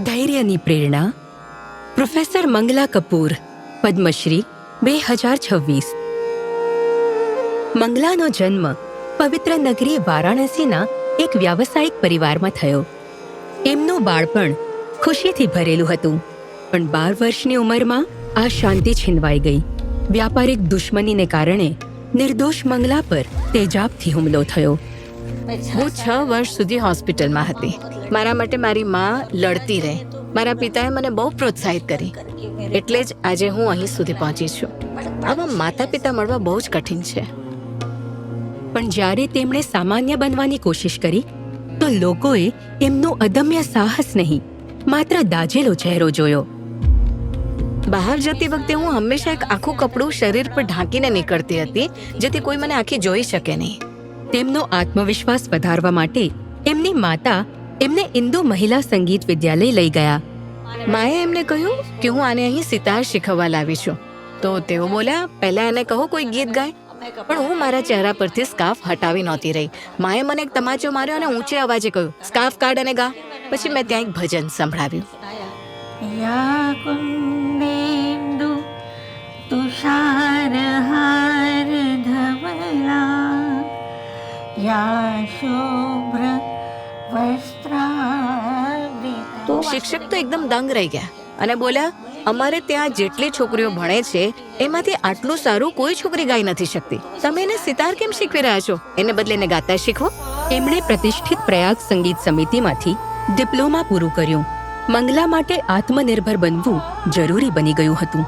ધૈર્યની પ્રેરણા પ્રોફેસર મંગલા કપૂર, પદ્મશ્રી 2026. મંગલાનો જન્મ પવિત્ર નગરી વારાણસીના એક વ્યાવસાયિક પરિવારમાં થયો. એમનું બાળપણ ખુશીથી ભરેલું હતું, પણ 12 વર્ષની ઉંમરમાં આ શાંતિ છીનવાઈ ગઈ. વ્યાપારિક દુશ્મનીને કારણે નિર્દોષ મંગલા પર તેજાબથી હુમલો થયો. હું 6 વર્ષ સુધી હોસ્પિટલમાં હતી. મારા માટે મારી માં લડતી રહી. મારા પિતાએ મને બહુ પ્રોત્સાહિત કરી, એટલે જ આજે હું અહીં સુધી પહોંચી છું. આવા માતા પિતા મળવા બહુ જ કઠિન છે. પણ જ્યારે તેમણે સામાન્ય બનવાની કોશિશ કરી તો લોકોએ એમનું અદમ્ય સાહસ નહીં, માત્ર દાઝેલો ચહેરો જોયો. બહાર જતી વખતે હું હંમેશા એક આખું કપડું શરીર પર ઢાંકીને નીકળતી હતી, જેથી કોઈ મને આખી જોઈ શકે નહીં. તેમનો આત્મવિશ્વાસ વધારવા માટે એમની માતા એમને ઇન્દુ મહિલા સંગીત વિદ્યાલય લઈ ગયા. માએ એમને કહ્યું કે હું આને અહીં સિતાર શીખવવા લાવી છું. તો તેઓ બોલ્યા, પહેલા એને કહો કોઈ ગીત ગાય. પણ હું મારા ચહેરા પરથી સ્કાર્ફ હટાવી નહોતી રહી. માએ મને એક તમાચો માર્યો અને ઊંચે અવાજે કહ્યું, સ્કાર્ફ કાઢ અને ગા. પછી મેં ત્યાં એક ભજન સંભળાવ્યું. યા કુંદેન્દુ તુષારહાર ધવલા યા શુભ્ર વસ્ત્રાવૃતા. શિક્ષક તો એકદમ દંગ રહી ગયા અને બોલ્યા, અમારે ત્યાં જેટલી છોકરીઓ ભણે છે એમાંથી આટલું સારું કોઈ છોકરી ગાઈ નથી શકતી. તમે એને સિતાર કેમ શીખવી રહ્યા છો? એને બદલે એને ગાતા શીખવો. એમણે પ્રતિષ્ઠિત પ્રયાગ સંગીત સમિતિમાંથી ડિપ્લોમા પૂરું કર્યું. મંગલા માટે આત્મનિર્ભર બનવું જરૂરી બની ગયું હતું,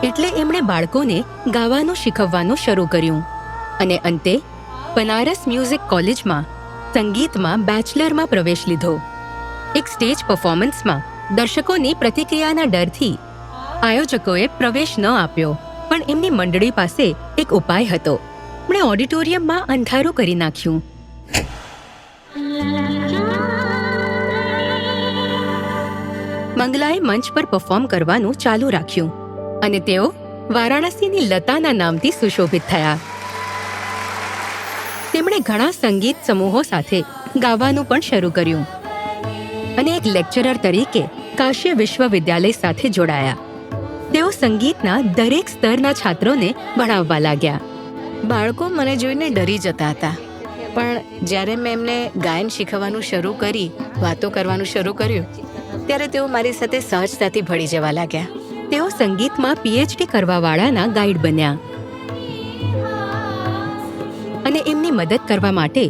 એટલે એમણે બાળકોને ગાવાનું શીખવવાનું શરૂ કર્યું અને અંતે બનારસ મ્યુઝિક કોલેજમાં સંગીતમાં બેચલરમાં પ્રવેશ લીધો. એક સ્ટેજ પરફોર્મન્સમાં દર્શકોની પ્રતિક્રિયાના ડરથી આયોજકોએ પ્રવેશ ન આપ્યો, પણ એમની મંડળી પાસે એક ઉપાય હતો. એમણે ઓડિટોરિયમમાં અંધારું કરી નાખ્યું. મંગલાએ મંચ પર પરફોર્મ કરવાનું ચાલુ રાખ્યું અને તેઓ વારાણસીની લતાના નામથી સુશોભિત થયા. તેમણે ઘણા સંગીત સમૂહો સાથે ગાવાનું પણ શરૂ કર્યું અને એક લેક્ચરર તરીકે કાશી વિશ્વવિદ્યાલય સાથે જોડાયા. તેઓ સંગીતના દરેક સ્તરના છાત્રોને ભણાવવા લાગ્યા. બાળકો મને જોઈને ડરી જતા હતા, પણ જ્યારે મેં એમને ગાયન શીખવવાનું શરૂ કરી, વાતો કરવાનું શરૂ કર્યું, ત્યારે તેઓ મારી સાથે સહજતાથી ભળી જવા લાગ્યા. તેઓ સંગીતમાં પીએચડી કરવાવાળાના ગાઈડ બન્યા અને એમની મદદ કરવા માટે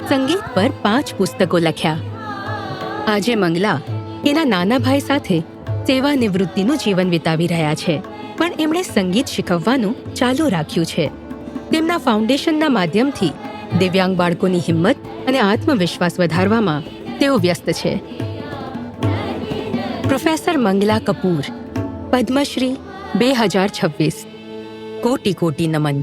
સંગીત પર 5 પુસ્તકો લખ્યા. આજે મંગલા એના નાના ભાઈ સાથે સેવા નિવૃત્તિનું જીવન વિતાવી રહ્યા છે, પણ એમણે સંગીત શીખવવાનું ચાલુ રાખ્યું છે. તેમના ફાઉન્ડેશનના માધ્યમથી દિવ્યાંગ બાળકોની હિંમત અને આત્મવિશ્વાસ વધારવામાં તેઓ વ્યસ્ત છે. પ્રોફેસર મંગલા કપૂર, પદ્મશ્રી 2026. કોટી કોટી નમન.